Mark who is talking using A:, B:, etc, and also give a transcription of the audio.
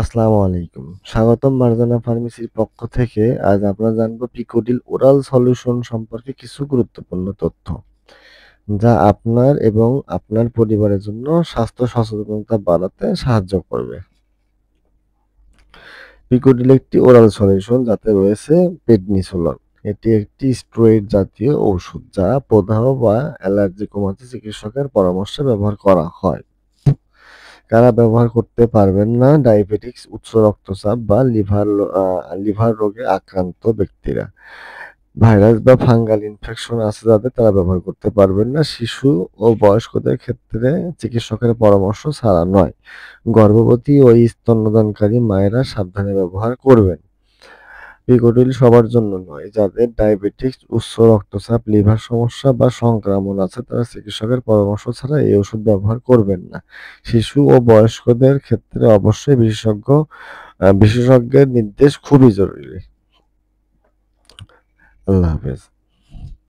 A: আসসালামু আলাইকুম। স্বাগতম মার্জানা ফার্মেসির পক্ষ থেকে আজ আমরা জানবো পিকোডিল ওরাল সলিউশন সম্পর্কে কিছু গুরুত্বপূর্ণ তথ্য, যা আপনার এবং আপনার পরিবারের জন্য স্বাস্থ্য সচেতনতা বাড়াতে সাহায্য করবে। পিকোডিল একটি ওরাল সলিউশন যাতে রয়েছে প্রেডনিসোলন। এটি একটি স্টেরয়েড জাতীয় ঔষধ যা প্রদাহ বা অ্যালার্জি কমাতে চিকিৎসকের পরামর্শে ব্যবহার করা হয়। কারা ব্যবহার করতে পারবেন না? ডায়াবেটিকস, উচ্চ রক্তচাপ বা লিভার রোগে আক্রান্ত ব্যক্তিরা। ভাইরাস বা ফাঙ্গাল ইনফেকশন আছে যাদের, তারা ব্যবহার করতে পারবেন না। শিশু ও বয়স্কদের ক্ষেত্রে চিকিৎসকের পরামর্শ ছাড়া নয়। গর্ভবতী ও স্তন্যদানকারী মায়েরা সাবধানে ব্যবহার করবেন। পিকোডিল সবার জন্য নয়। যাদের ডায়াবেটিকস, উচ্চ রক্তচাপ, লিভার সমস্যা বা সংক্রমণ আছে তারা চিকিৎসকের পরামর্শ ছাড়া এই ওষুধ ব্যবহার করবেন না। শিশু ও বয়স্কদের ক্ষেত্রে অবশ্যই বিশেষজ্ঞের নির্দেশ খুবই জরুরি। আল্লাহ হাফেজ।